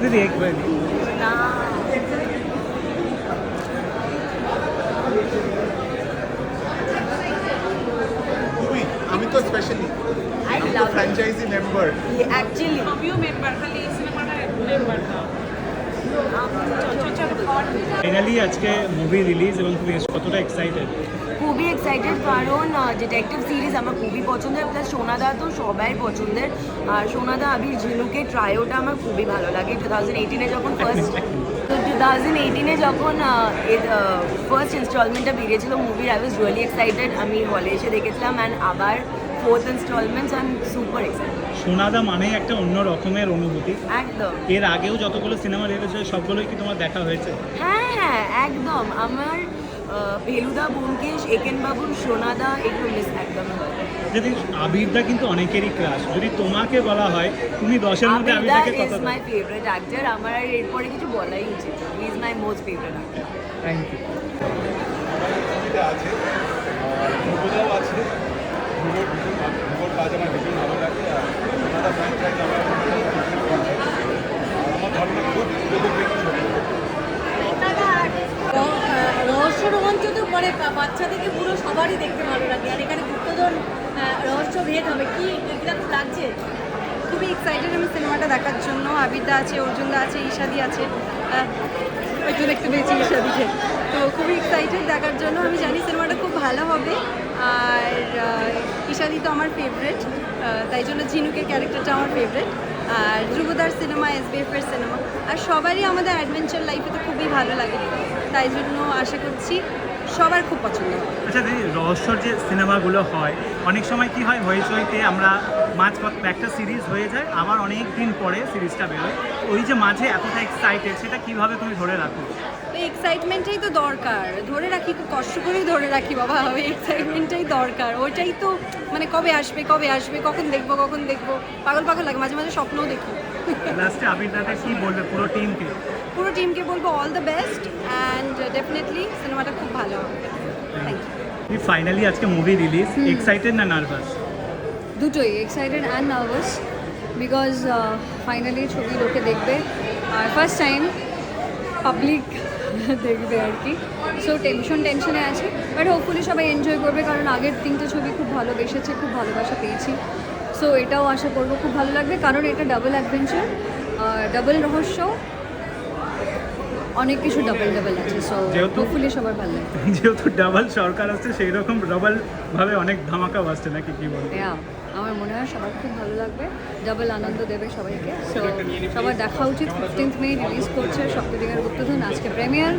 দিদি एक बार না খুবই আমি তো স্পেশালি I আমি তো love it. Franchise member Actually, সবিও মেম্বার খালি এই সিনেমাটা মেম্বার না ছোট ফাইনালি আজকে মুভি রিলিজ এবং তুমি কতটা এক্সাইটেড? খুবই এক্সাইটেড কারণ ডিটেকটিভ সিরিজ আমার খুবই পছন্দের, প্লাস সোনাদা তো সবাই পছন্দের। আর সোনাদা আবির ঝিনুকে ট্রায়োটা আমার খুবই ভালো লাগে। 2018-এ যখন ফার্স্ট 2018-এ যখন ফার্স্ট ইনস্টলমেন্টটা বেরিয়েছিল মুভির, আই ওয়াজ রিয়েলি এক্সাইটেড। আমি হলে এসে দেখেছিলাম অ্যান্ড আবার fourth instalments, I am super excited. Sonada মানে একটা অন্য রকমের অনুভূতি। একদম এর আগেও যতগুলো সিনেমা রিলিজ হয়েছে সবগুলোই কি তোমার দেখা হয়েছে? হ্যাঁ হ্যাঁ একদম। আমার ফেলুদা, ব্যোমকেশ, একেন বাবুর, সোনাদা এগুলো মিস একদম হয়। যদি আবিরদা কিন্তু অনেকেরই ক্রাশ, যদি তোমাকে বলা হয় তুমি 10-এর মধ্যে আবিরদা আবিরদাকে কত ইজ দাও? My favourite actor. আমার আর এরপরে কিছু বলাই উচিত, he is my most favourite actor. Thank you. আছে ধ্রুবদাও আছে। ধ্রুবর কাজ আমার ভীষণ ভালো লাগে। আর ওনারা ফ্র্যাঞ্চাইজ আমার ধারণা খুব রহস্য রোমাঞ্চ তো পরে বাচ্চা থেকে পুরো সবারই দেখতে ভালো লাগে। আর এখানে গুপ্তধন রহস্য ভেদ হবে, কি কিরকম লাগছে? খুবই এক্সাইটেড আমি সিনেমাটা দেখার জন্য। আবিরদা আছে, অর্জুনদা আছে, ঈশাদি আছে, ওই জন্য একটু বেশি ঈশাদিকে। তো খুবই এক্সাইটেড দেখার জন্য। আমি জানি সিনেমাটা খুব ভালো হবে। আর ঈশাদি তো আমার ফেভারেট, তাই জন্য ঝিনুকের ক্যারেক্টারটা আমার ফেভারেট। আর ধ্রুবদার সিনেমা, SBF-এর সিনেমা, আর সবারই আমাদের অ্যাডভেঞ্চার লাইফে তো খুবই ভালো লাগে। তাই জন্য আশা করছি সবার খুব পছন্দ হবে। আচ্ছা দিদি, রহস্যর যে সিনেমাগুলো হয় অনেক সময় কি হয়, হইচইতে আমরা মাঝপথ একটা সিরিজ হয়ে যায়, আবার অনেক দিন পরে সিরিজটা বেরোয়। ওই যে মাঝে এতটা এক্সাইটেড, সেটা কিভাবে তুমি ধরে রাখো? এই এক্সাইটমেন্টটাই তো দরকার, ধরে রাখি, খুব কষ্ট করেই ধরে রাখি বাবা। ওই এক্সাইটমেন্টটাই দরকার, ওইটাই তো মানে কবে আসবে কবে আসবে, কখন দেখবো কখন দেখবো, পাগল পাগল লাগে, মাঝে মাঝে স্বপ্নও দেখি। লাস্টে আবিরদাকে কি বলবে পুরো টিমকে? পুরো টিমকে বলবো all the best and definitely সিনেমাটা খুব ভালো হবে। Thank you. ফাইনালি আজকে মুভি রিলিজ, এক্সাইটেড না নার্ভাস? দুটোই, excited and nervous, because finally ছবি লোকে দেখবে আর ফার্স্ট টাইম পাবলিক দেখবে আর কি। সো টেনশনে আছে, বাট হোপফুলি সবাই এনজয় করবে, কারণ আগের 3টে ছবি খুব ভালোবেসেছে, খুব ভালোবাসা পেয়েছি। সো এটাও আশা করবো খুব ভালো লাগবে, কারণ এটা ডাবল অ্যাডভেঞ্চার, ডাবল রহস্য, অনেক কিছু ডাবল আছে। সো হোপফুলি সবার ভালো লাগবে। যেহেতু ডাবল সরকার আসছে, সেই রকম ডাবল ভাবে অনেক ধামাকাও আসছে নাকি, কি বলবো? আমার মনে হয় সবার খুব ভালো লাগবে, ডাবল আনন্দ দেবে সবাইকে। সো সবার দেখা উচিত। 15th মে রিলিজ করছে সপ্তদিকের গুপ্তধন, আজকে প্রিমিয়ার।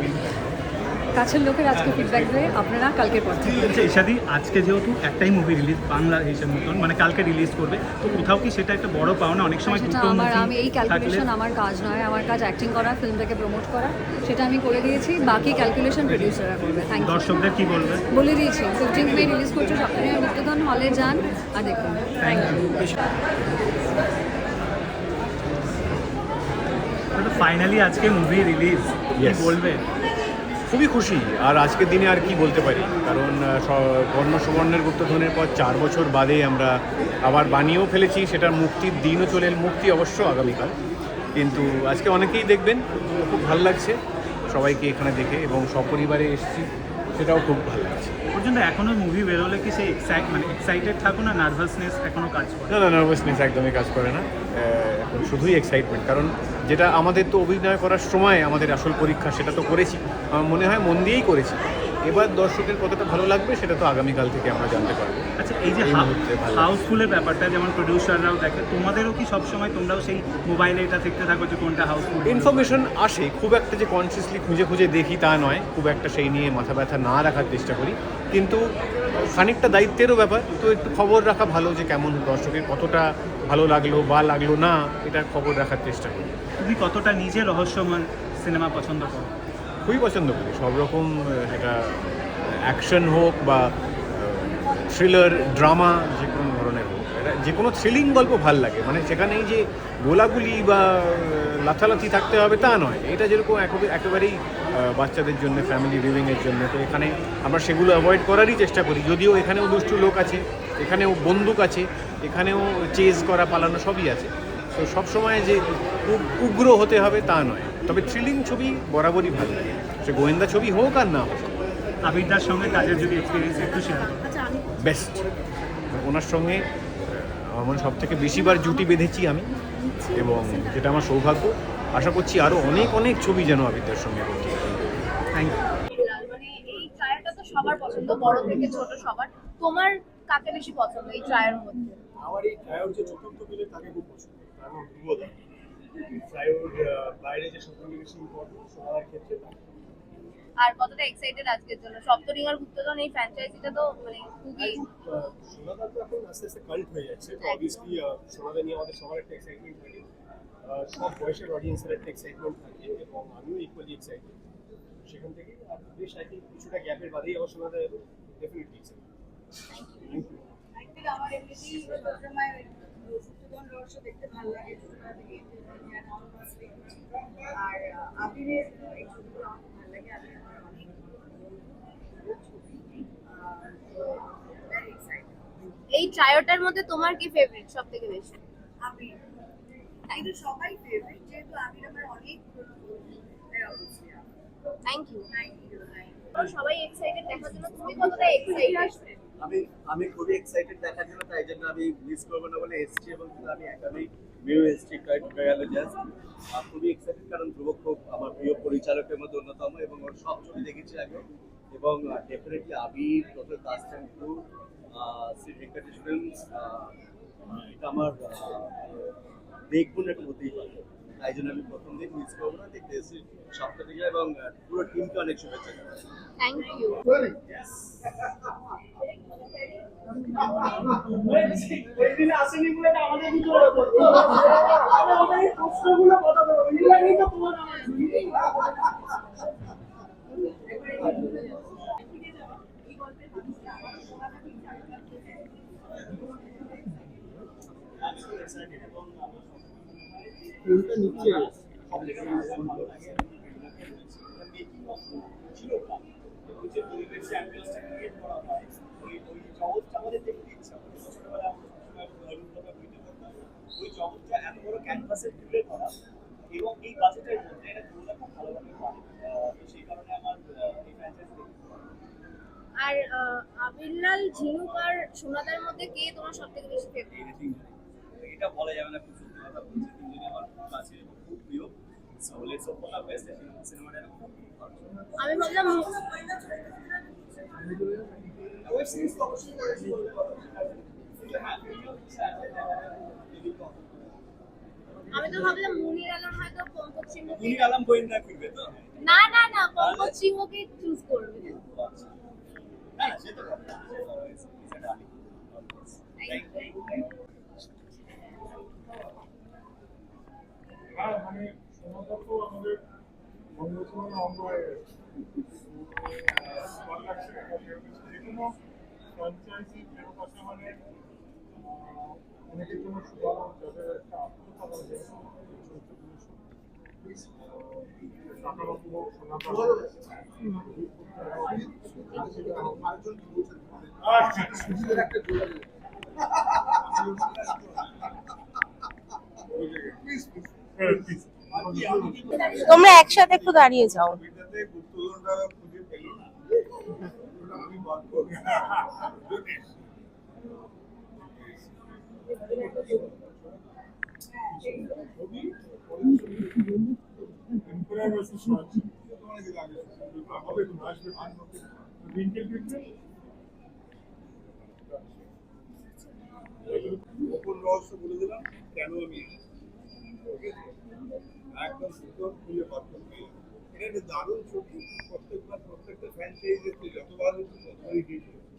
কাছের লোকের আজকে ফিডব্যাক দেবে আপনারা কালকের পর থেকে। আচ্ছা ঈশাদি, আজকে যেহেতু একটাই মুভি রিলিজ বাংলা হিসেবে মতন, মানে কালকে রিলিজ করবে, তো কোথাও কি সেটা একটা বড় পাওনা? অনেক সময় সেটা দুটো আমি movie এই ক্যালকুলেশন আমার কাজ নয়, আমার কাজ অ্যাক্টিং করা, ফিল্মটাকে প্রমোট করা, সেটা আমি করে দিয়েছি। বাকি ক্যালকুলেশন প্রডিউসাররা করবে। Thank you. দর্শকদের কি বলবে? বলে দিয়েছি 15th মে রিলিজ করছে সপ্তদিকের গুপ্তধন, হলে যান আর দেখুন। Thank you. ফাইনালি আজকে মুভি রিলিজ, কি Yes. বলবে? খুবই খুশি। আর আজকের দিনে আর কি বলতে পারি, কারণ বর্ণ সুবর্ণের গুপ্তধনের পর 4 বছর বাদে আমরা আবার বানিয়েও ফেলেছি। সেটার মুক্তির দিনও চলে এল, মুক্তি অবশ্য আগামীকাল, কিন্তু আজকে অনেকেই দেখবেন। খুব ভালো লাগছে সবাইকে এখানে দেখে, এবং সপরিবারে এসেছি, সেটাও খুব ভালো লাগছে। পর্যন্ত এখনো মুভি বেরোলে কি সেই এক্সাইটেড থাকো না, নার্ভাসনেস এখনো কাজ করে? না, নার্ভাসনেস একদমই কাজ করে না, এখন শুধুই এক্সাইটমেন্ট। কারণ যেটা আমাদের তো অভিনয় করার সময় আমাদের আসল পরীক্ষা, সেটা তো করেছি, আমার মনে হয় মন দিয়েই করেছি। এবার দর্শকের কতটা ভালো লাগবে সেটা তো আগামীকাল থেকে আমরা জানতে পারবো। আচ্ছা, এই যে এই মুহূর্তে ভালো লাগছে। হাউসফুলের ব্যাপারটা, যেমন প্রডিউসাররাও দেখে, তোমাদেরও কি সবসময় তোমরাও সেই মোবাইলে এটা দেখতে থাকো যে কোনটা হাউসফুল? ইনফরমেশন আসে, খুব একটা যে কনসিয়াসলি খুঁজে খুঁজে দেখি তা নয়, খুব একটা সেই নিয়ে মাথা ব্যথা না রাখার চেষ্টা করি, কিন্তু খানিকটা দায়িত্বেরও ব্যাপার, তো একটু খবর রাখা ভালো যে কেমন দর্শকের কতটা ভালো লাগলো বা লাগলো না, এটার খবর রাখার চেষ্টা করি। তুমি কতটা নিজে রহস্যময় সিনেমা পছন্দ করো? খুবই পছন্দ করি সব রকম, সেটা অ্যাকশন হোক বা থ্রিলার, ড্রামা, যে কোনো ধরনের হোক, এটা যে কোনো থ্রিলিং গল্প ভাল লাগে। মানে সেখানেই যে গোলাগুলি বা লাথালাথি থাকতে হবে তা নয়, এটা যেরকম একেবারেই বাচ্চাদের জন্য, ফ্যামিলি ভিউইংয়ের জন্য, তো এখানে আমরা সেগুলো অ্যাভয়েড করারই চেষ্টা করি। যদিও এখানেও দুষ্টু লোক আছে, এখানেও বন্দুক আছে, এখানেও চেজ করা, পালানো সবই আছে। তো সবসময় যে খুব উগ্র হতে হবে তা নয়, তবে থ্রিলিং ছবি বরাবরই ভালো লাগে, সে গোয়েন্দা ছবি হোক আর না হোক। আবিরদার সঙ্গে কাজের যদি এক্সপিরিয়েন্স একটু শেয়ার করো। বেস্ট। ওনার সঙ্গে আমার মনে সব থেকে বেশিবার জুটি বেঁধেছি আমি, এবং যেটা আমার সৌভাগ্য। আশা করছি আরও অনেক অনেক ছবি যেন আবিরদার সঙ্গে করতে পারি। Thank you. মানে এই ট্রায়ালটা তো সবার পছন্দ, বড় থেকে ছোট সবার। তোমার কাকে বেশি পছন্দ এই ট্রায়ালের মধ্যে? আমার এই ট্রায়োর যে চতুর্থ মিলে তাকে খুব পছন্দ, কারণ ধ্রুবদা ট্রায়োর বাইরে যে সবথেকে বেশি ইম্পর্টেন্ট সবার ক্ষেত্রে তাকে। আর কতটা এক্সাইটেড আজকের জন্য? সপ্তরিঙ্গার গুপ্তধন এই ফ্র্যাঞ্চাইজিটা তো মানে খুবই সোনাদা তো এখন আস্তে আস্তে কাল্ট হয়ে যাচ্ছে, তো অবভিয়াসলি সোনাদা নিয়ে আমাদের সবার একটা এক্সাইটমেন্ট থাকে, সব বয়সের অডিয়েন্সের একটা এক্সাইটমেন্ট থাকে, এবং আমিও ইকুয়ালি এক্সাইটেড। সেখান থেকে আর বেশ আই থিঙ্ক কিছুটা গ্যাপের বাদেই আবার সোনাদা এলো, ডেফিনেটলি এক্সাইটেড। Thank you. আমার এমনিতেই সবসময় গুপ্তধন রহস্য দেখতে ভালো লাগে, ছোটবেলা থেকে আর আবিরের এই ছবিগুলো আমার খুব ভালো লাগে। আবির আমার অনেক এই ট্রায়োটার মধ্যে তোমার কি ফেভারিট সব থেকে বেশি? আবির কিন্তু সবাই ফেভারিট, যেহেতু আবির আমার অনেক থ্যাংক ইউ। সবাই এক্সাইটেড দেখার জন্য, তুমি কতটা এক্সাইটেড? আমি খুবই এক্সাইটেড দেখার জন্য, তাই জন্য আমি মিস করবো না বলে এসছি, এবং আমি একাই মেয়েও এসছি ট্রাই টু গেল জাস্ট। খুবই এক্সাইটেড, কারণ ধ্রুব খুব আমার প্রিয় পরিচালকের মধ্যে অন্যতম, এবং ওর সব ছবি দেখেছি আগে, এবং definitely Abir total cast and crew, Shri Venkatesh films, এটা আমার দেখবো না, এটা হতেই পারে। তাই জন্য আমি প্রথম দিন মিস করবো না, দেখতে এসেছি সপ্তাহ থেকে, এবং পুরো টিমকে অনেক শুভেচ্ছা জানাই। Thank you. আসেনি বলে আমাদের ভিতরে প্রশ্নগুলো কথা বলবো। নিচে আমাদের দেখতে ইচ্ছা ছোটবেলা ওই জগৎটা এত বড় ক্যানভাসে তুলে ধরা, এবং এই বাজেটের মধ্যে এটা তুলে খুব ভালোভাবে পারে, সেই কারণে আমার এই ফ্র্যাঞ্চাইজি আর আবিরলাল, ঝিনুক আর সোনাদার মধ্যে কে তোমার সব থেকে বেশি ফেভারিট? এটা বলা যাবে না, খুব সত্যি কথা বলছি, তিনজনই আমার খুব কাছে এবং খুব প্রিয়। So let's hope for the best. সিনেমাটা খুব ভালো। আমি ভাবলাম ওয়েব সিরিজ তো অবশ্যই করেছি। আমি তো ভাবলাম মুনির আলম হয়তো পঙ্কজ সিংহকে, মুনির আলম গোয়েন্দা ফিরবে তো? না না না, পঙ্কজ সিংহকে চুজ করবে। হ্যাঁ, সেটা কথা। মানে সোনাদা তো আমাদের বন্ধুত্বের অঙ্গ হয়ে গেছে। ভালো লাগছে যে কোনো ফ্র্যাঞ্চাইজি ফেরত আসা মানে অনেকের জন্য সুযোগ, যাদের একটা আত্মকথা বলে তোমরা একসাথে একটু দাঁড়িয়ে যাও। গুপ্তধনটা খুঁজে পেল না, আমি বাদ করি। গোপন রহস্য বলে দিলাম কেন আমি একদম সুন্দর খুলে বার করতে। এটা একটা দারুণ ছবি, প্রত্যেকবার প্রত্যেকটা ফ্র্যাঞ্চাইজিতে যতবার হচ্ছে ততবারই হিট হয়েছে।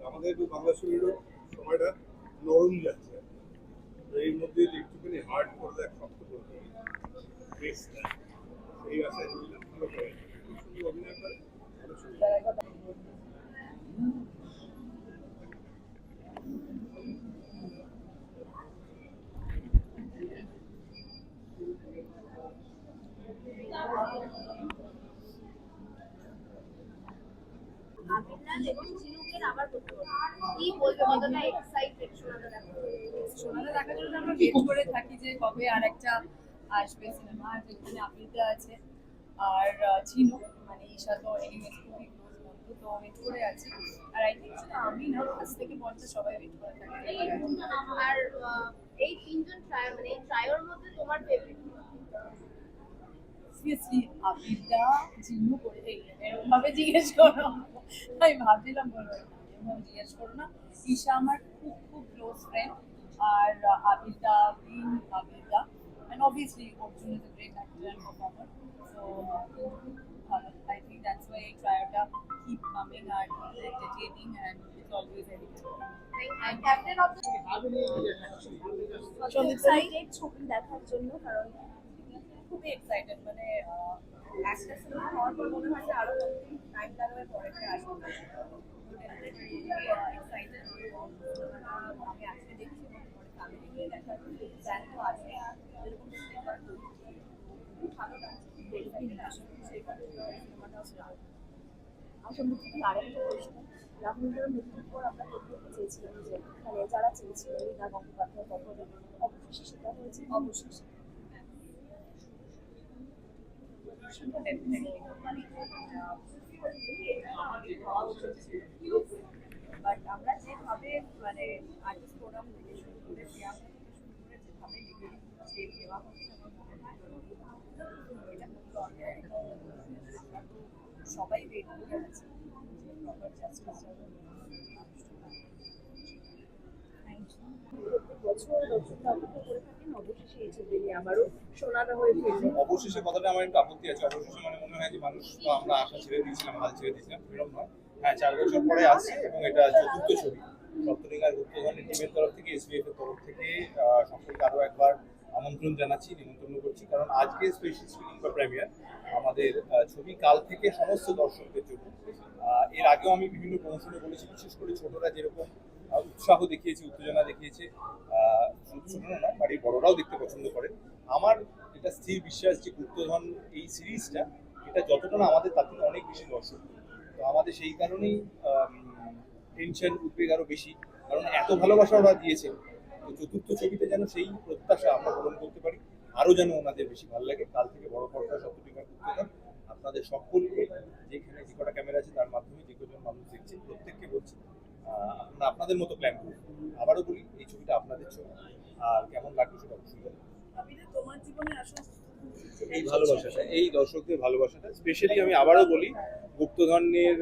আমাদের বাংলা ছবিরও সময়টা নরম যাচ্ছে, এর মধ্যে একটুখানি হার্ড করে দেয়, শক্ত করতে হবে বেশ, এই আশায় ভালো করে খুব সুন্দর অভিনয় করে, ভালো ছবি। আবিরলাল এবং ঝিনুকের আবার করতে হবে, কি বলবে, কতটা এক্সাইটেড সোনাদা দেখার জন্য? সোনাদা দেখার জন্য আমরা ওয়েট করে থাকি যে কবে আর একটা আসবে সিনেমা, যেখানে আপিলটা আছে আর ঝিনু, মানে ঈশা তো এনিওয়েজ খুবই ক্লোজ বন্ধু, তো ওয়েট করে আছি। আর আই থিঙ্ক শুধু আমি না, 50 থেকে 50 সবাই ওয়েট করে থাকে। আর এই তিনজন ট্রায়ার মানে এই ট্রায়ার মধ্যে তোমার ফেভারিট? সিরিয়াসলি আপিলটা ঝিনু করে এরকম ভাবে জিজ্ঞেস করো, আমি ভাবছিলাম বলো এরকম জিজ্ঞেস করো না। ঈশা আমার খুব খুব ক্লোজ ফ্রেন্ড, আর আপিলটা বিন আপিলটা, and obviously Arjun is a great actor and performer, so I think that's why tryout keep coming and entertaining and it's always very good. And Captain of the excited ছবি দেখার জন্য, কারণ খুবই excited, মানে একটা সিনেমা হওয়ার পর মনে হয় যে আরো টাইম লাগাবে পরেরটা আসবে। এক্সাইটেড, আমি আজকে দেখছি পরে ফ্যামিলি নিয়ে দেখার প্ল্যান তো আছে, এরকম খুব ভালো লাগছে সেই সিনেমাটাও আসলে থেকে আরেকটা প্রশ্ন, রাহুলের মৃত্যুর পর আমরা দেখতে চেয়েছিলাম যে মানে যারা চেয়েছিলেন রীনা গঙ্গোপাধ্যায় তখন অবশেষে সেটা হয়েছে। অবশেষে বাট আমরা যেভাবে মানে আর্টিস্ট প্রোগ্রাম থেকে শুরু করে দেওয়া থেকে শুরু করে যেভাবে যে দেওয়া হচ্ছে এটা খুব দরকার। সবাই ওয়েট করে আছে প্রপার জাস্টিস। প্রত্যেক বছর দর্শকরা অপেক্ষা করে থাকেন অবশেষে এই ছবি নিয়ে আবারও সোনাদা হয়ে ফিরবে। অবশেষে কথাটা আমার একটু আপত্তি আছে। অবশেষে মানে মনে হয় যে মানুষ বা আমরা আশা ছেড়ে দিয়েছিলাম, হাল ছেড়ে দিয়েছিলাম, এরকম নয়। হ্যাঁ, 4 বছর পরে আসছে এবং এটা চতুর্থ ছবি। সপ্তরিঙ্গার গুপ্তধনের টিমের তরফ থেকে, এসবিএফ এর তরফ থেকে সকলকে আরও একবার আমন্ত্রণ জানাচ্ছি, নিমন্ত্রণ করছি, কারণ আজকে স্পেশাল স্ক্রিনিং বা প্রিমিয়ার আমাদের ছবি কাল থেকে সমস্ত দর্শকদের জন্য। এর আগেও আমি বিভিন্ন প্রমোশনে বলেছি, বিশেষ করে ছোটরা যেরকম উৎসাহ দেখিয়েছে, উত্তেজনা দেখিয়েছে, শুধু ছোটরা নয়, বাড়ির বড়রাও দেখতে পছন্দ করেন। আমার এটা স্থির বিশ্বাস যে গুপ্তধন এই সিরিজটা, এটা যতটা না আমাদের তার থেকে অনেক বেশি দর্শক। তো আমাদের সেই কারণেই টেনশন, উদ্বেগ আরও বেশি, কারণ এত ভালোবাসা ওরা দিয়েছে। তো চতুর্থ ছবিতে যেন সেই প্রত্যাশা আমরা পূরণ করতে পারি, আরও যেন ওনাদের বেশি ভালো লাগে। কাল থেকে বড় পর্দা সপ্তরিঙ্গার গুপ্তধন আপনাদের সকলকে, যেখানে যে কটা ক্যামেরা আছে তার মাধ্যমে যে কজন মানুষ দেখছে, প্রত্যেককে বলছি আমরা আপনাদের মতো প্ল্যান করি। আবারও বলি, এই ছবিটা আপনাদের ছবি, আর কেমন লাগবে সেটা অবশ্যই বলুন। তোমার জীবনে আসলে এই ভালোবাসাটা, এই দর্শকদের ভালোবাসাটা, স্পেশালি আমি আবারও বলি গুপ্তধনের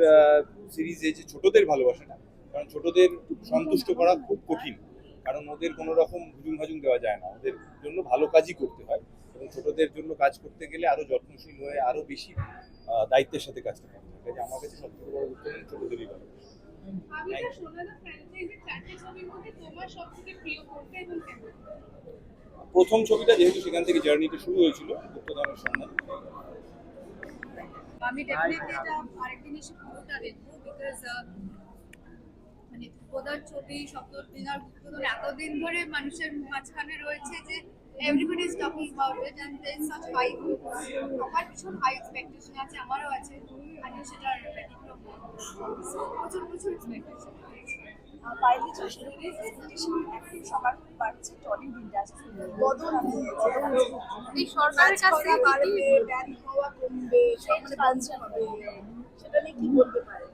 সিরিজে যে ছোটদের ভালোবাসাটা, কারণ ছোটদের সন্তুষ্ট করা খুব কঠিন, কারণ ওদের কোনো রকম হুজুম হাজুম দেওয়া যায় না, ওদের জন্য ভালো কাজই করতে হয়, এবং ছোটদের জন্য কাজ করতে গেলে আরো যত্নশীল হয়ে আরো বেশি দায়িত্বের সাথে কাজটা করতে হয়। কাজে আমার কাছে সবথেকে বড় গুপ্তধন ছোটদেরই ভালোবাসা। প্রথম ছবিটা যেহেতু সেখান থেকে জার্নিটা শুরু হয়েছিল, গুপ্তধনের সন্ধান। আমি ডেফিনেটলি এটা আরেকদিন এসে পুরোটা দেখবো, বিকজ মানে প্রধান ছবি সপ্তদিনার গুপ্তধন এতদিন ধরে মানুষের মাঝখানে রয়েছে যে everybody is talking about it and there is such high আমার ভীষণ হাই এক্সপেকটেশন আছে, আমারও আছে, আমি সেটার ব্যতিক্রম প্রচুর প্রচুর এক্সপেকটেশন রয়েছে। বাইরে যে সিরিজ এক্সপেকটেশন এখন সবার বাড়ছে টলিউড ইন্ডাস্ট্রি বদল এই সরকারের কাছে বাড়বে, ব্যান হওয়া কমবে, মানে বাঞ্ছা হবে, সেটা নিয়ে কি বলতে পারে?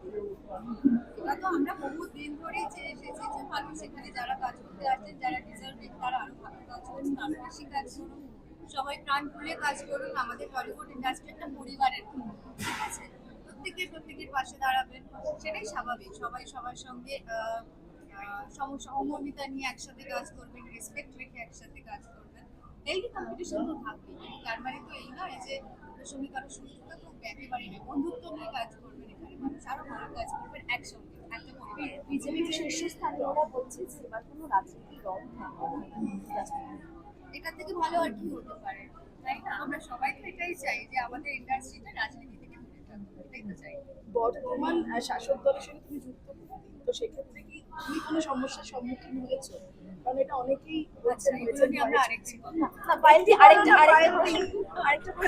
এটা তো আমরা বহু দিন ধরেই চেয়ে এসেছি যে মানুষ এখানে যারা কাজ করতে আসছেন, যারা ডিজার্ভিং, তারা আরো ভালো কাজ করছেন, আরো বেশি কাজ করুন, সবাই প্রাণ খুলে কাজ করুন। আমাদের টলিউড ইন্ডাস্ট্রি একটা পরিবারের, ঠিক আছে, প্রত্যেকের পাশে দাঁড়াবেন, সেটাই স্বাভাবিক। সবাই সবার সঙ্গে সহমর্মিতা নিয়ে একসাথে কাজ করবেন, রেসপেক্ট রেখে একসাথে কাজ করবেন। হেলদি কম্পিটিশন তো থাকবেই, তার মানে তো এই নয় যে ওদের সঙ্গে কারো সুস্থতা খুব একেবারেই নেই, বন্ধুত্ব নিয়ে কাজ করবেন, এখানে মানুষ আরো ভালো কাজ করবেন একসঙ্গে একটা পরিবারের। বিজেপির শীর্ষস্থানীয়রা বলছে যে এবার কোনো রাজনীতির রং থাকবে না। এটার থেকে ভালো আর কি হতে পারে, তাই না? আমরা সবাই তো এটাই চাই যে আমাদের ইন্ডাস্ট্রিটা রাজনীতি থেকে দূরে থাকুক, এটাই তো চাই। বর্তমান শাসক দলের সঙ্গে তুমি যুক্ত, তো সেক্ষেত্রে কি তুমি কোনো সমস্যার সম্মুখীন হয়েছো? কারণ এটা অনেকেই আচ্ছা, এগুলো নিয়ে আমরা আরেকদিন কথা না, আরেকটা